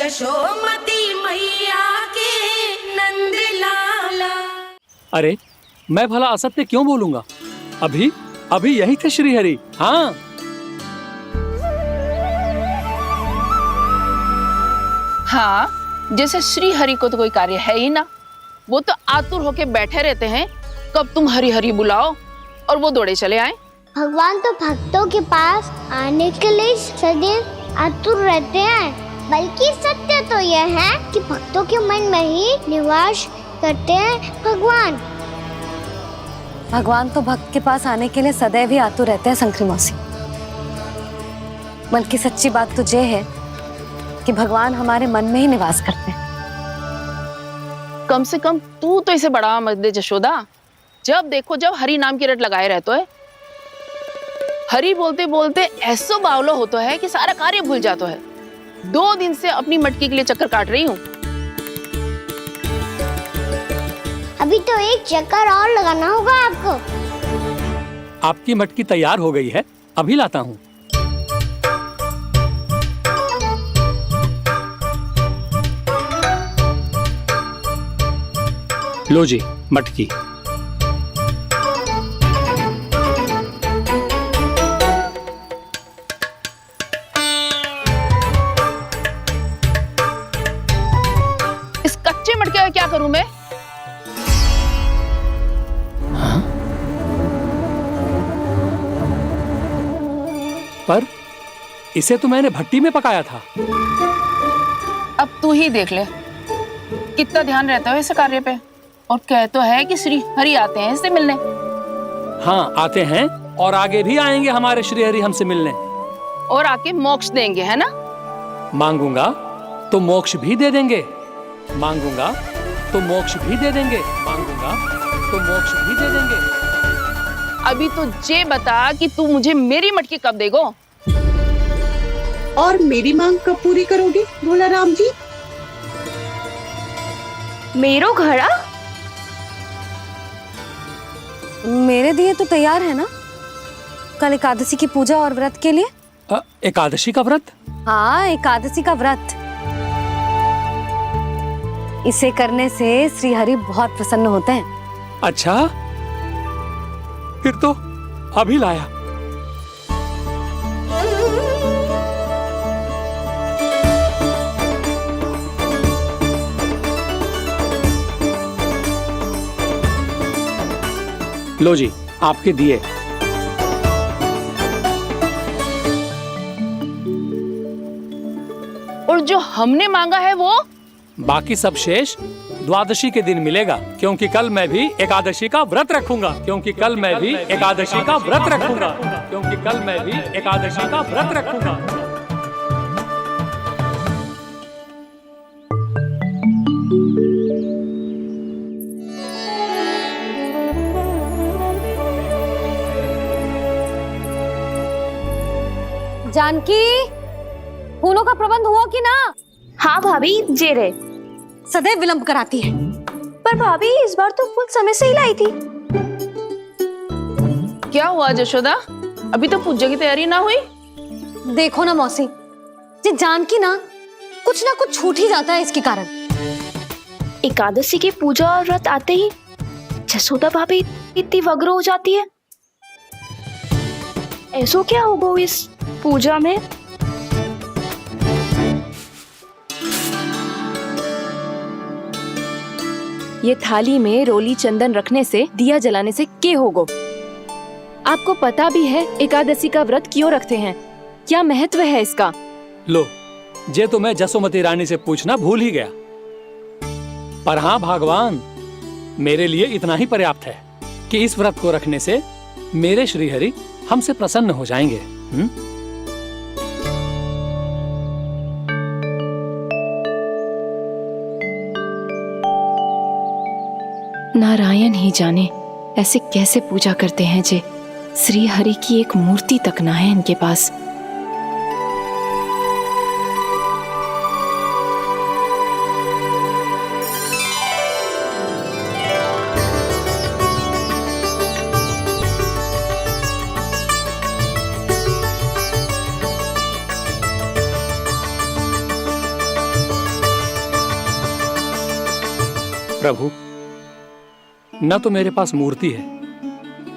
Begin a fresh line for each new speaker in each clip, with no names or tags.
यशोमती मैया के नंद लाला।
अरे मैं भला असत्य क्यों बोलूंगा? अभी अभी यही थे श्रीहरि। हाँ,
हाँ, जैसे श्री हरि को तो कोई कार्य है ही ना। वो तो आतुर होके बैठे रहते हैं, कब तुम हरि हरि बुलाओ और वो दौड़े चले आए।
भगवान तो भक्तों के पास आने के लिए सदैव आतुर रहते हैं। बल्कि सत्य तो यह है कि भक्तों के मन में ही निवास करते हैं भगवान।
भगवान तो भक्त के पास आने के लिए सदैव ही आतुर रहते हैं शंकरी मौसी। बल्कि सच्ची बात तो ये है कि भगवान हमारे मन में ही निवास करते हैं।
कम से कम तू तो इसे बढ़ावा मत दे जशोदा। जब देखो जब हरि नाम की रट लगाए रहते है। हरि बोलते बोलते ऐसो बावलो होता है कि सारा कार्य भूल जाता है। 2 दिन से अपनी मटकी के लिए चक्कर काट रही हूँ।
अभी तो एक चक्कर और लगाना होगा आपको।
आपकी मटकी तैयार हो गई है, अभी लाता हूँ। लो जी मटकी।
इस कच्चे मटके का क्या करूं मैं?
हाँ? पर इसे तो मैंने भट्टी में पकाया था।
अब तू ही देख ले कितना ध्यान रहता है इस कार्य पे। और कह तो है कि श्री हरि आते हैं इससे मिलने।
हाँ आते हैं और आगे भी आएंगे हमारे श्रीहरि हमसे मिलने।
और आके मोक्ष देंगे, है ना?
मांगूंगा तो मोक्ष भी दे देंगे, मांगूंगा तो मोक्ष भी दे देंगे, मांगूंगा तो मोक्ष भी दे देंगे।
अभी तो ये बता कि तू मुझे मेरी मटकी कब देगो?
और मेरी मांग कब पूरी करोगे भोला राम जी?
मेरो घड़ा
मेरे दिए तो तैयार है ना कल एकादशी की पूजा और व्रत के लिए।
एकादशी का व्रत?
हाँ, एकादशी का व्रत। इसे करने से श्री हरि बहुत प्रसन्न होते हैं।
अच्छा, फिर तो अभी लाया। लो जी आपके दिए।
और जो हमने मांगा है वो?
बाकी सब शेष द्वादशी के दिन मिलेगा, क्योंकि कल मैं भी एकादशी का व्रत रखूंगा, क्योंकि कल मैं भी एकादशी का व्रत रखूंगा, क्योंकि कल मैं भी एकादशी का व्रत रखूंगा।
जानकी, फूलों का प्रबंध हुआ कि ना?
हाँ भाभी, जे रे।
सदैव विलंब कराती है।
पर भाभी इस बार तो फूल समय से ही लाई थी।
क्या हुआ जशोदा? अभी तो पूजा की तैयारी ना हुई?
देखो ना मौसी, ये जानकी ना कुछ छूट ही जाता है इसके कारण।
एकादशी की पूजा और व्रत आते ही जसोदा भाभी इतनी वग्र हो जाती है। ऐसो क्या होगा इस पूजा में?
ये थाली में रोली चंदन रखने से, दिया जलाने से के होगो? आपको पता भी है एकादशी का व्रत क्यों रखते हैं? क्या महत्व है इसका?
लो, जे तो मैं जसोमती रानी से पूछना भूल ही गया। पर हाँ भगवान, मेरे लिए इतना ही पर्याप्त है कि इस व्रत को रखने से मेरे श्रीहरि हमसे प्रसन्न हो जाएंगे।
नारायण ही जाने ऐसे कैसे पूजा करते हैं जे श्री हरि की एक मूर्ति तक ना है इनके पास।
प्रभु, न तो मेरे पास मूर्ति है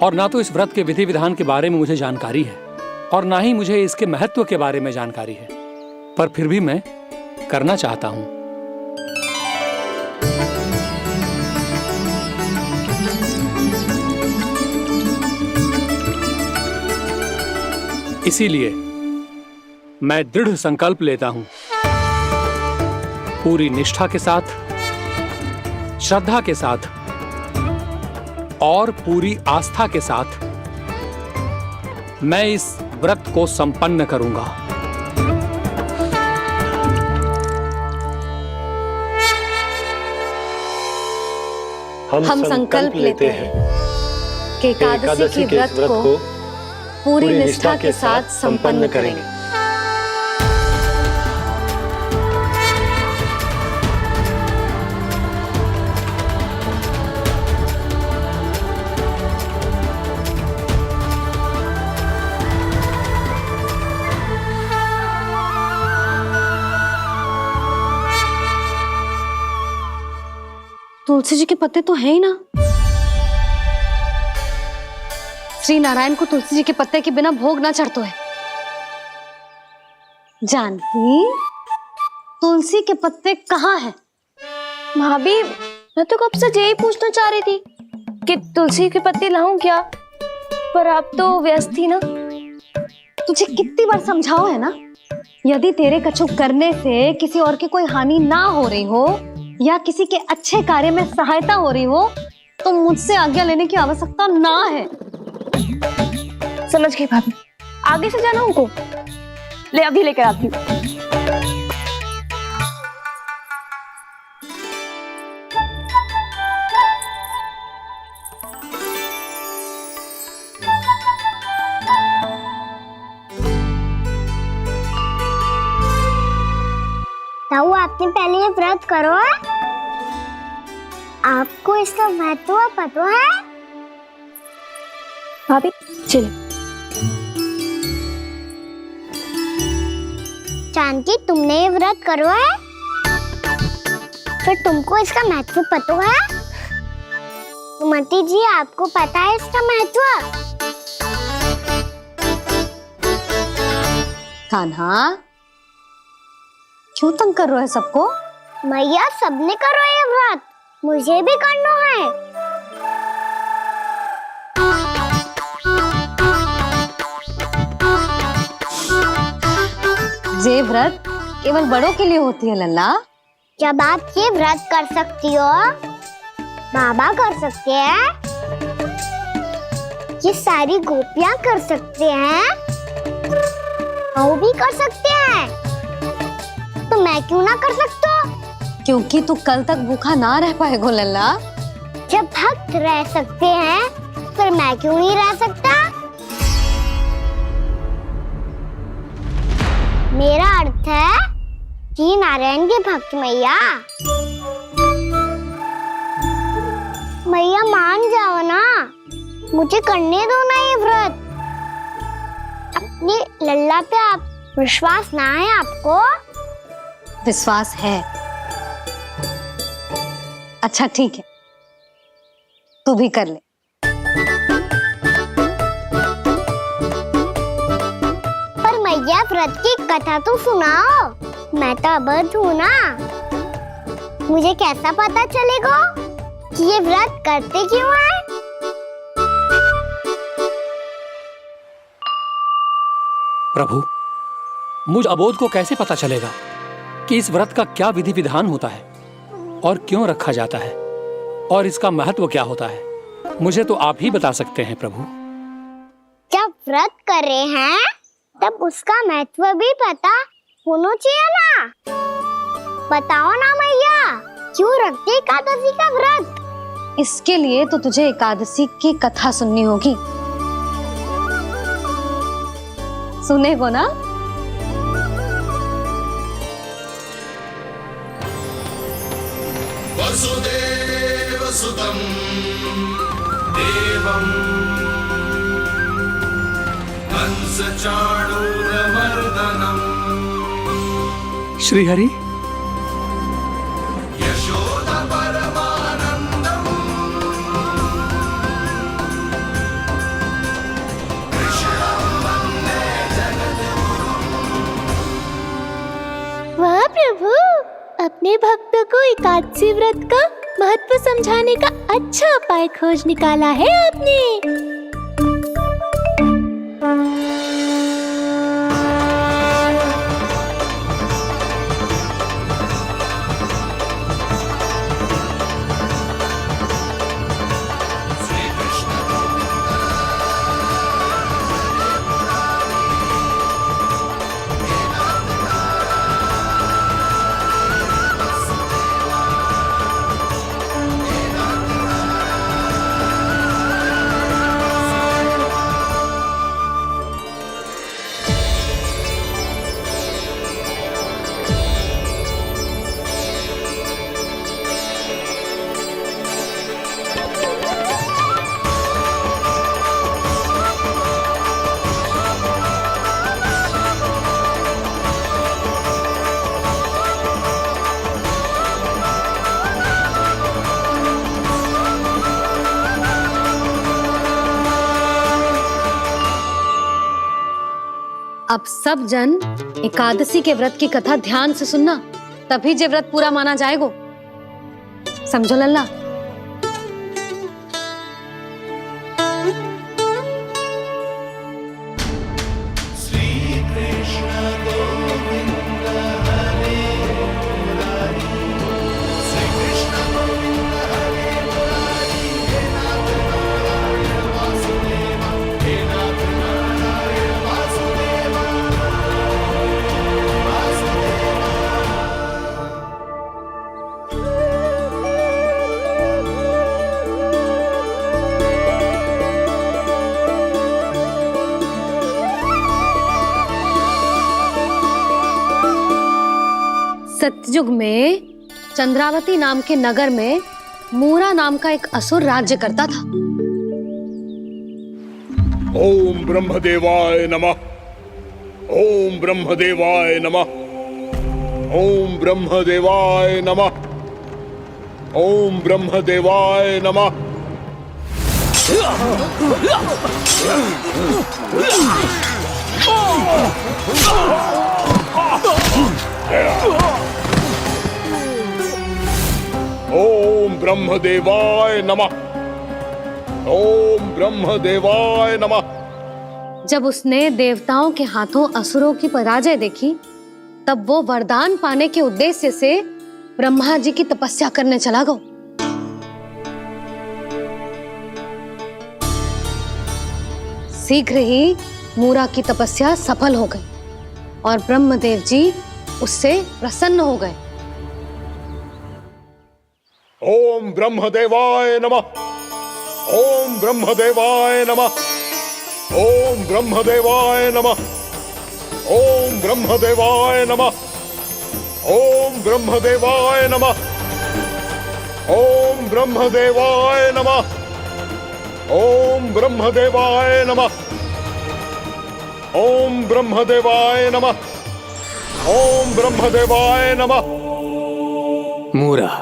और ना तो इस व्रत के विधि विधान के बारे में मुझे जानकारी है और ना ही मुझे इसके महत्व के बारे में जानकारी है, पर फिर भी मैं करना चाहता हूं। इसीलिए मैं दृढ़ संकल्प लेता हूं, पूरी निष्ठा के साथ, श्रद्धा के साथ और पूरी आस्था के साथ मैं इस व्रत को संपन्न करूंगा।
हम संकल्प लेते हैं कि एकादशी के व्रत को पूरी निष्ठा के साथ संपन्न करेंगे। तुलसी जी के पत्ते तो हैं ही ना। श्री नारायण को तुलसी जी के पत्ते के बिना भोग ना चढ़तो है। जानकी, तुलसी के पत्ते कहाँ हैं?
भाभी, मैं तो कब से यही पूछना चाह रही थी कि तुलसी के पत्ते लाऊं क्या, पर आप तो व्यस्त थी ना।
तुझे कितनी बार समझाओ है ना, यदि तेरे कछु करने से किसी और की कोई हानि ना हो रही हो या किसी के अच्छे कार्य में सहायता हो रही हो तो मुझसे आज्ञा लेने की आवश्यकता ना है।
समझ गई भाभी, आगे से जाना उनको। ले अभी लेकर आती हूँ।
ताऊ, आपने पहले ये व्रत करो है? आपको इसका महत्व पता है?
भाभी चलो।
जानकी, तुमने ये व्रत करो है? फिर तुमको इसका महत्व पता है? सुमति जी, आपको पता है इसका महत्व?
कान्हा, क्यों तंग कर रहे हो सबको?
मैया, सबने करो ये व्रत, मुझे भी करना है।
ये व्रत केवल बड़ों के लिए होती है लल्ला।
जब आप ये व्रत कर सकती हो, बाबा कर सकते हैं, ये सारी गोपियां कर सकते हैं, वो भी कर सकते हैं, तो मैं क्यों ना कर सकता?
क्योंकि तू कल तक भूखा ना रह पाएगा लल्ला।
जब भक्त रह सकते हैं, फिर मैं क्यों नहीं रह सकता? मेरा अर्थ है कि नारायण के भक्त मैया, मैया मान जाओ ना, मुझे करने दो ना ये व्रत। अपनी लल्ला पे आप विश्वास ना है आपको?
विश्वास है। अच्छा ठीक है, तू भी कर ले।
पर मैया, व्रत की कथा तो सुनाओ, मैं तो अबध हूँ ना। मुझे कैसा पता चलेगा कि ये व्रत करते क्यों हैं?
प्रभु, मुझ अबोध को कैसे पता चलेगा कि इस व्रत का क्या विधि विधान होता है और क्यों रखा जाता है और इसका महत्व क्या होता है? मुझे तो आप ही बता सकते हैं प्रभु।
जब व्रत कर रहे हैं तब उसका महत्व भी पता होना चाहिए ना। बताओ ना मैया, क्यों रखते एकादशी का व्रत?
इसके लिए तो तुझे एकादशी की कथा सुननी होगी। सुनेगो ना?
वसुदेव सुतं देवं कंस चाणूरमर्दनम्
श्रीहरि,
यशोदा परमानन्दं
प्रभु, अपने भक्तों को एकादशी व्रत का महत्व समझाने का अच्छा उपाय खोज निकाला है आपने।
अब सब जन एकादशी के व्रत की कथा ध्यान से सुनना, तभी जे व्रत पूरा माना जाएगो। समझो लल्ला। सतयुग में चंद्रावती नाम के नगर में मूरा नाम का एक असुर राज्य करता था।
ओम ब्रह्मदेवाय नमः। ओम ब्रह्मदेवाय नमः। ओम ब्रह्मदेवाय नमः। ओम ब्रह्मदेवाय नमः। ओम ब्रह्मदेवाय नमः। ओम ब्रह्मदेवाय नमः।
जब उसने देवताओं के हाथों असुरों की पराजय देखी, तब वो वरदान पाने के उद्देश्य से ब्रह्मा जी की तपस्या करने चला गया। शीघ्र ही मूरा की तपस्या सफल हो गई और ब्रह्मदेव जी उससे प्रसन्न हो गए।
ओम ब्रह्मदेवाय नमः। ओम ब्रह्मदेवाय नमः। ओम ब्रह्मदेवाय नमः। ओम ब्रह्मदेवाय नमः। ओम ब्रह्मदेवाय नमः। ओम ब्रह्मदेवाय नमः। ओम ब्रह्मदेवाय नमः। ओम ब्रह्मदेवाय नमः। ओम ब्रह्मदेवाय नमः।
मूरा,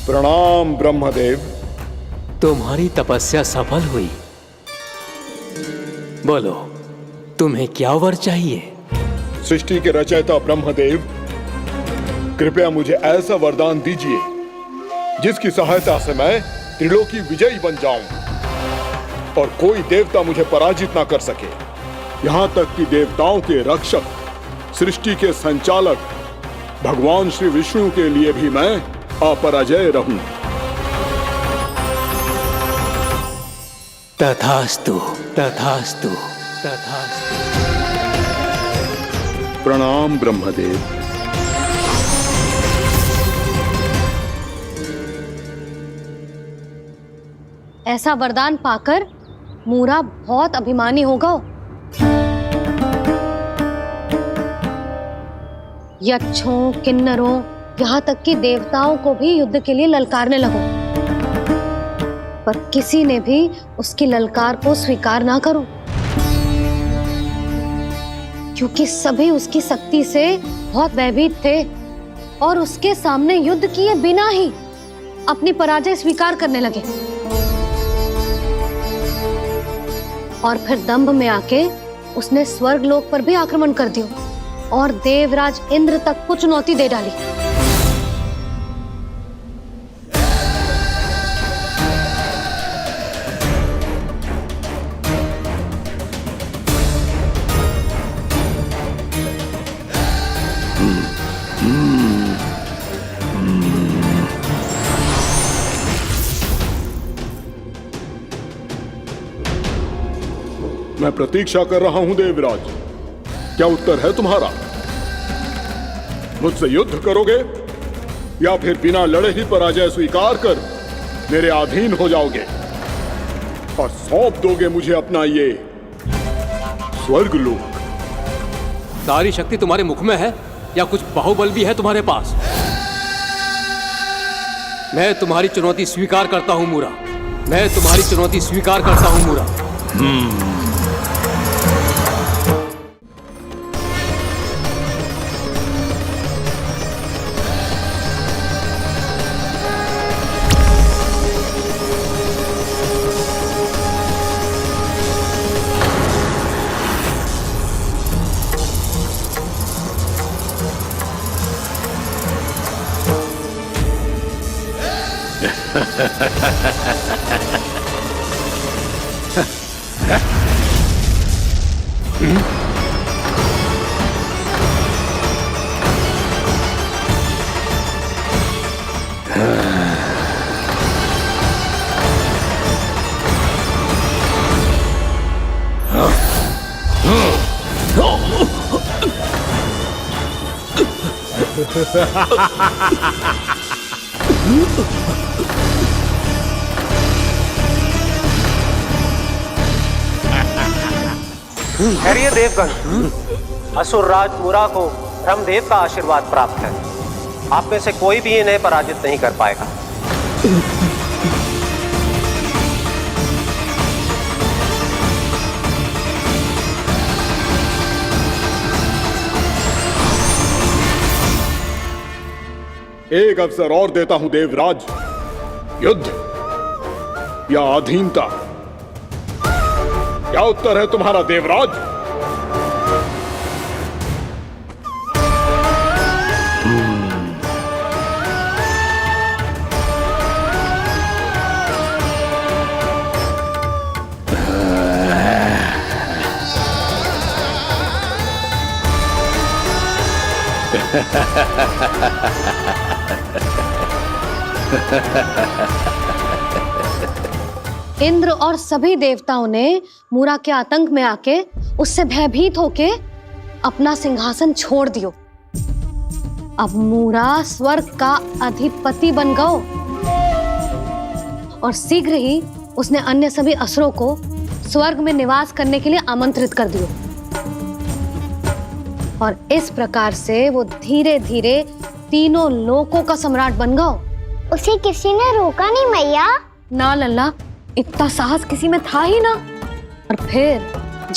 प्रणाम ब्रह्मदेव।
तुम्हारी तपस्या सफल हुई। बोलो, तुम्हें क्या वर चाहिए?
सृष्टि के रचयिता ब्रह्मदेव, कृपया मुझे ऐसा वरदान दीजिए जिसकी सहायता से मैं त्रिलोकी विजयी बन जाऊं और कोई देवता मुझे पराजित ना कर सके। यहां तक कि देवताओं के रक्षक, सृष्टि के संचालक भगवान श्री विष्णु के लिए भी मैं अपराजय रहूं।
तथास्तु, तथास्तु, तथास्तु।
प्रणाम ब्रह्मदेव।
ऐसा वरदान पाकर मूरा बहुत अभिमानी होगा। यक्षों, किन्नरों, यहाँ तक कि देवताओं को भी युद्ध के लिए ललकारने लगो, पर किसी ने भी उसकी ललकार को स्वीकार ना करो, क्योंकि सभी उसकी शक्ति से बहुत भयभीत थे और उसके सामने युद्ध किए बिना ही अपनी पराजय स्वीकार करने लगे और फिर दंभ में आके उसने स्वर्ग लोक पर भी आक्रमण कर दियो और देवराज इंद्र तक को चुनौती दे डाली।
मैं प्रतीक्षा कर रहा हूं देवराज, क्या उत्तर है तुम्हारा? मुझसे युद्ध करोगे या फिर बिना लड़े ही पराजय स्वीकार कर मेरे अधीन हो जाओगे और सौंप दोगे मुझे अपना ये स्वर्ग लोक?
सारी शक्ति तुम्हारे मुख में है या कुछ बाहुबल भी है तुम्हारे पास? मैं तुम्हारी चुनौती स्वीकार करता हूं मूरा, मैं तुम्हारी चुनौती स्वीकार करता हूं मूरा।
खैरिए देवगण, असुर राज मुरा को ब्रह्मदेव का आशीर्वाद प्राप्त है। आप में से कोई भी इन्हें पराजित नहीं कर पाएगा।
एक अवसर और देता हूं देवराज, युद्ध या अधीनता, क्या उत्तर है तुम्हारा देवराज?
इंद्र और सभी देवताओं ने मूरा के आतंक में आके उससे भयभीत होके अपना सिंहासन छोड़ दियो। अब मूरा स्वर्ग का अधिपति बन गयो और शीघ्र ही उसने अन्य सभी असुरों को स्वर्ग में निवास करने के लिए आमंत्रित कर दियो और इस प्रकार से वो धीरे धीरे तीनों लोकों का सम्राट बन गयो।
उसे किसी ने रोका नहीं मैया?
ना लल्ला, इतना साहस किसी में था ही ना। और फिर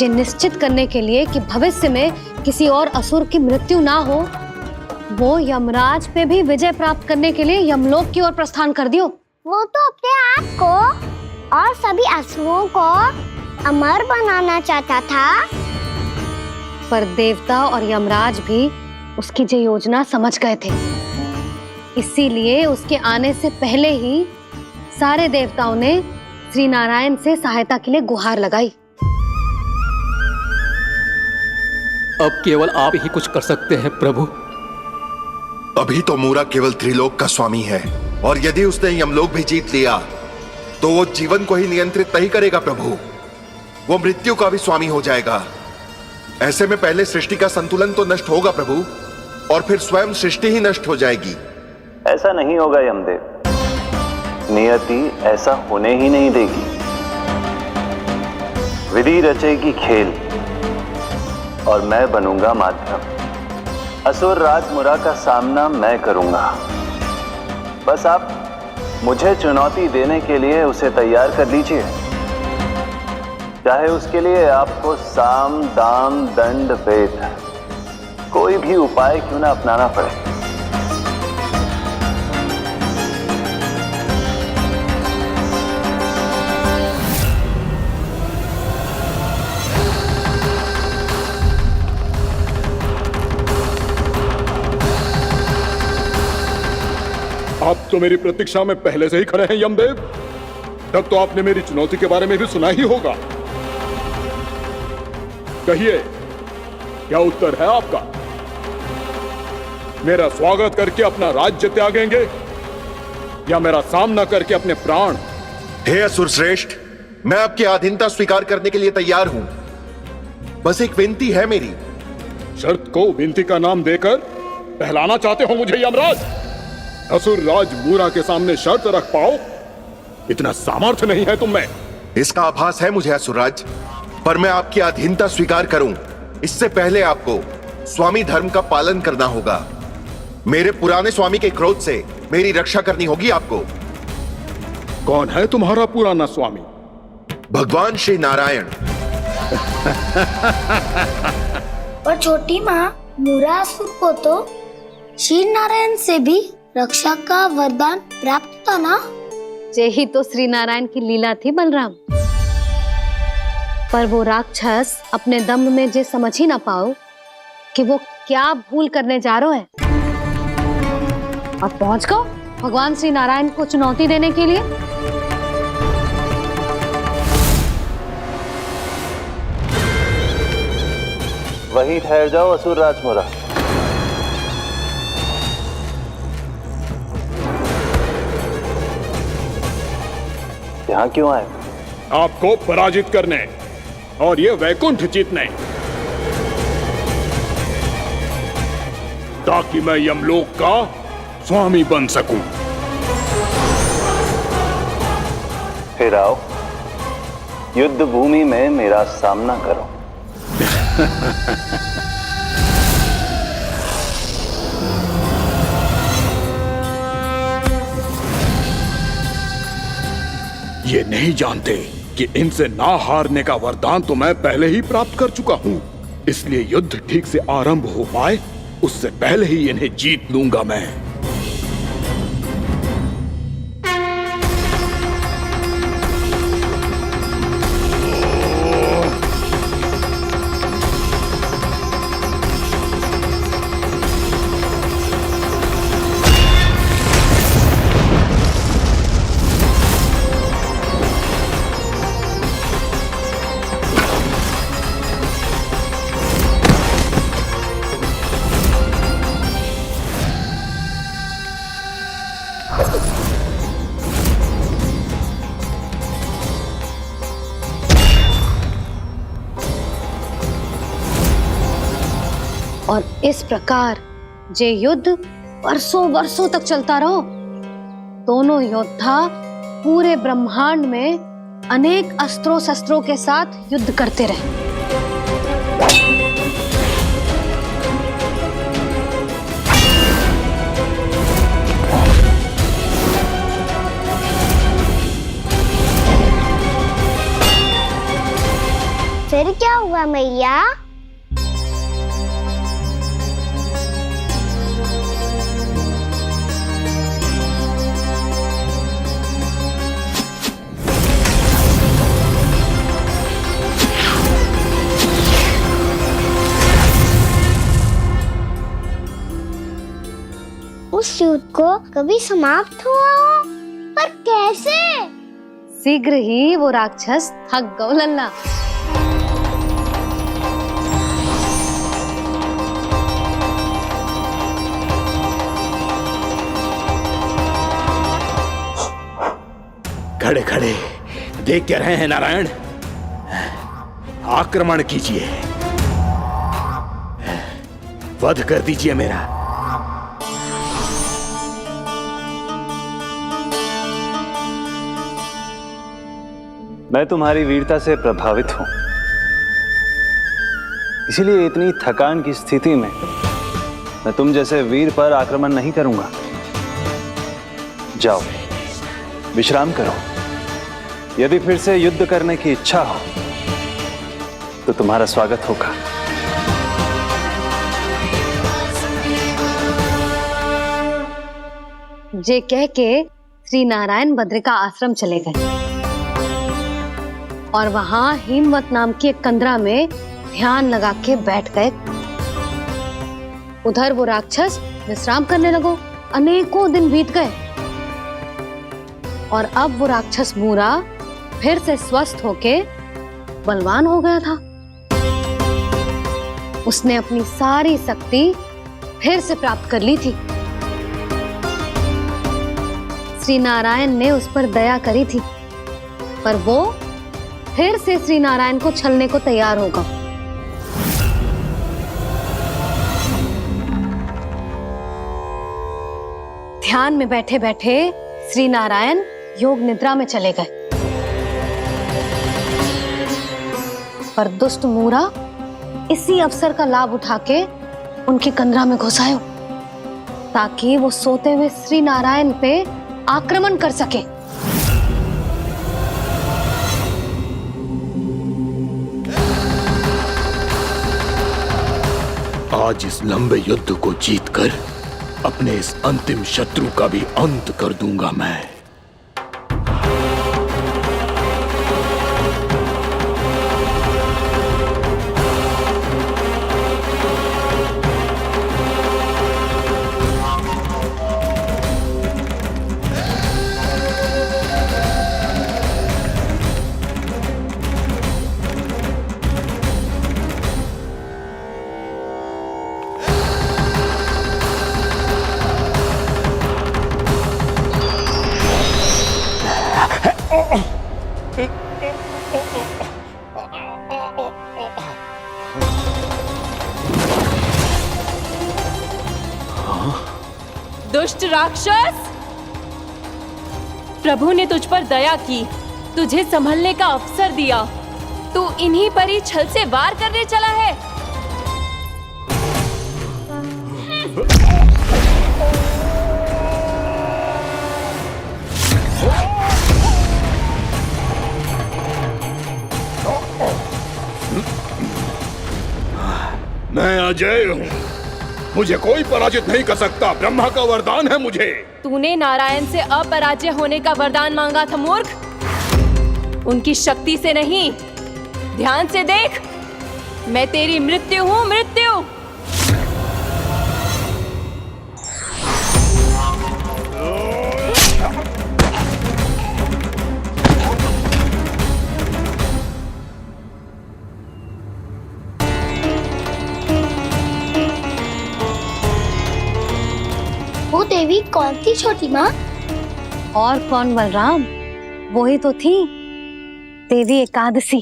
ये निश्चित करने के लिए कि भविष्य में किसी और असुर की मृत्यु ना हो, वो यमराज पे भी विजय प्राप्त करने के लिए यमलोक की ओर प्रस्थान कर दियो।
वो तो अपने आप को और सभी असुरों को अमर बनाना चाहता था,
पर देवता और यमराज भी उसकी ये योजना समझ गए थे। इसीलिए उसके आने से पहले ही सारे देवताओं ने श्री नारायण से सहायता के लिए गुहार लगाई।
अब केवल आप ही कुछ कर सकते हैं प्रभु।
अभी तो मूरा केवल त्रिलोक का स्वामी है और यदि उसने यमलोक भी जीत लिया तो वो जीवन को ही नियंत्रित नहीं करेगा प्रभु, वो मृत्यु का भी स्वामी हो जाएगा। ऐसे में पहले सृष्टि का संतुलन तो नष्ट होगा प्रभु और फिर स्वयं सृष्टि ही नष्ट हो जाएगी।
ऐसा नहीं होगा यमदेव, नियति ऐसा होने ही नहीं देगी। विधि रचेगी खेल और मैं बनूंगा माध्यम। असुर राज मुरा का सामना मैं करूंगा। बस आप मुझे चुनौती देने के लिए उसे तैयार कर लीजिए, चाहे उसके लिए आपको साम दाम दंड भेद कोई भी उपाय क्यों ना अपनाना पड़े।
तो मेरी प्रतीक्षा में पहले से ही खड़े हैं यमदेव। तब तो आपने मेरी चुनौती के बारे में भी सुना ही होगा। कहिए, क्या उत्तर है आपका? मेरा स्वागत करके अपना राज्य त्यागेंगे या मेरा सामना करके अपने प्राण?
हे असुर श्रेष्ठ, मैं आपकी अधीनता स्वीकार करने के लिए तैयार हूं। बस एक विनती है मेरी।
शर्त को विनती का नाम देकर पहलाना चाहते हो मुझे यमराज? असुर राज मूरा के सामने शर्त रख पाओ, इतना सामर्थ्य नहीं है तुम में।
इसका आभास है मुझे असुरराज, पर मैं आपकी अधीनता स्वीकार करूं इससे पहले आपको स्वामी धर्म का पालन करना होगा। मेरे पुराने स्वामी के क्रोध से मेरी रक्षा करनी होगी आपको।
कौन है तुम्हारा पुराना स्वामी?
भगवान श्री नारायण।
और छोटी माँ, मूरासुर को तो श्री नारायण से भी रक्षा का वरदान प्राप्त था ना?
यही तो श्री नारायण की लीला थी बलराम। पर वो राक्षस अपने दम में जे समझ ही ना पाओ कि वो क्या भूल करने जा रहे है। अब पहुंच गो भगवान श्री नारायण को चुनौती देने के लिए।
वहीं ठहर जाओ असुर राज मूरा। यहाँ क्यों आए?
आपको पराजित करने और ये वैकुंठ जीतने, ताकि मैं यमलोक का स्वामी बन सकूं।
फिर आओ, युद्ध भूमि में मेरा सामना करो।
ये नहीं जानते कि इनसे ना हारने का वरदान तो मैं पहले ही प्राप्त कर चुका हूं, इसलिए युद्ध ठीक से आरंभ हो पाए उससे पहले ही इन्हें जीत लूंगा मैं।
और इस प्रकार ये युद्ध वर्षों वर्षों तक चलता रहो। दोनों योद्धा पूरे ब्रह्मांड में अनेक अस्त्रों शस्त्रों के साथ युद्ध करते रहे।
फिर क्या हुआ मैया? उस युद्ध को कभी समाप्त हुआ हो, पर कैसे?
शीघ्र ही वो राक्षस थक गौ लल्ला।
खड़े खड़े देख क्या रहे हैं नारायण? आक्रमण कीजिए, वध कर दीजिए मेरा।
मैं तुम्हारी वीरता से प्रभावित हूं, इसीलिए इतनी थकान की स्थिति में मैं तुम जैसे वीर पर आक्रमण नहीं करूंगा। जाओ विश्राम करो। यदि फिर से युद्ध करने की इच्छा हो तो तुम्हारा स्वागत होगा।
जे कह के श्री नारायण बद्रिका आश्रम चले गए और वहां हिमवत नाम की एक कंदरा में ध्यान लगा के बैठ गए। उधर वो राक्षस विश्राम करने लगो। अनेकों दिन बीत गए और अब वो राक्षस मूरा फिर से स्वस्थ होके बलवान हो गया था। उसने अपनी सारी शक्ति फिर से प्राप्त कर ली थी। श्री नारायण ने उस पर दया करी थी, पर वो फिर से श्री नारायण को छलने को तैयार होगा। ध्यान में बैठे बैठे श्री नारायण योग निद्रा में चले गए, पर दुष्ट मूरा इसी अवसर का लाभ उठा के उनकी कंदरा में घुस आयो, ताकि वो सोते हुए श्री नारायण पे आक्रमण कर सके।
आज इस लंबे युद्ध को जीतकर अपने इस अंतिम शत्रु का भी अंत कर दूंगा मैं।
दुष्ट राक्षस, प्रभु ने तुझ पर दया की, तुझे संभलने का अवसर दिया। तू इन्हीं पर ही छल से वार करने चला है।
मैं अजय हूँ, मुझे कोई पराजित नहीं कर सकता। ब्रह्मा का वरदान है मुझे।
तूने नारायण से अपराजय होने का वरदान मांगा था मूर्ख, उनकी शक्ति से नहीं। ध्यान से देख, मैं तेरी मृत्यु हूँ, मृत्यु।
वो देवी कौन थी छोटी माँ?
और कौन बलराम, वही तो थी देवी एकादशी।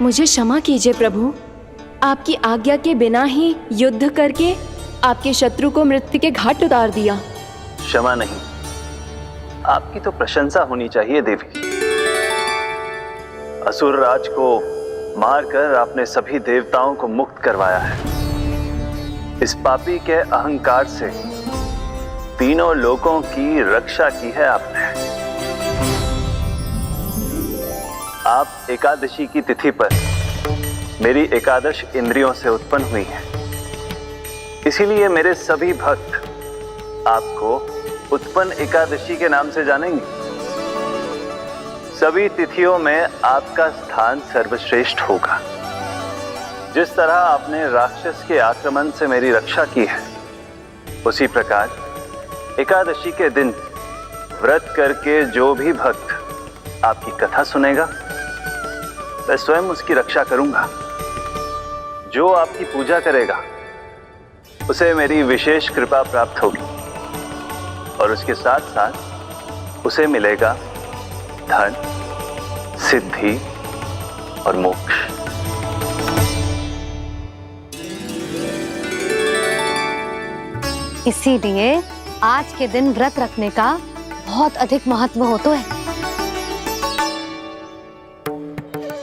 मुझे क्षमा कीजिए प्रभु, आपकी आज्ञा के बिना ही युद्ध करके आपके शत्रु को मृत्यु के घाट उतार दिया।
क्षमा नहीं, आपकी तो प्रशंसा होनी चाहिए देवी। असुर राज को मारकर आपने सभी देवताओं को मुक्त करवाया है। इस पापी के अहंकार से तीनों लोकों की रक्षा की है आपने। आप एकादशी की तिथि पर मेरी एकादश इंद्रियों से उत्पन्न हुई हैं। इसीलिए मेरे सभी भक्त आपको उत्पन्न एकादशी के नाम से जानेंगे। सभी तिथियों में आपका स्थान सर्वश्रेष्ठ होगा। जिस तरह आपने राक्षस के आक्रमण से मेरी रक्षा की है, उसी प्रकार एकादशी के दिन व्रत करके जो भी भक्त आपकी कथा सुनेगा, मैं स्वयं उसकी रक्षा करूंगा। जो आपकी पूजा करेगा उसे मेरी विशेष कृपा प्राप्त होगी, और उसके साथ साथ उसे मिलेगा धन, सिद्धि और मोक्ष।
इसीलिए आज के दिन व्रत रखने का बहुत अधिक महत्व होता है।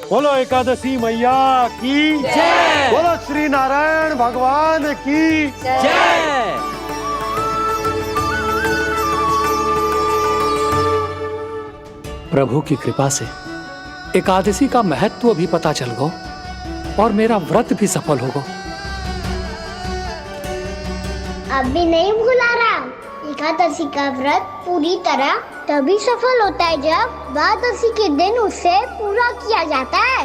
बोलो एकादशी मैया की जय। बोलो श्री नारायण भगवान की जय।
प्रभु की कृपा से एकादशी का महत्व भी पता चल गो और मेरा व्रत भी सफल हो गो।
अभी नहीं भूला राम, एकादशी का व्रत पूरी तरह तभी सफल होता है जब द्वादशी के दिन उसे पूरा किया जाता है।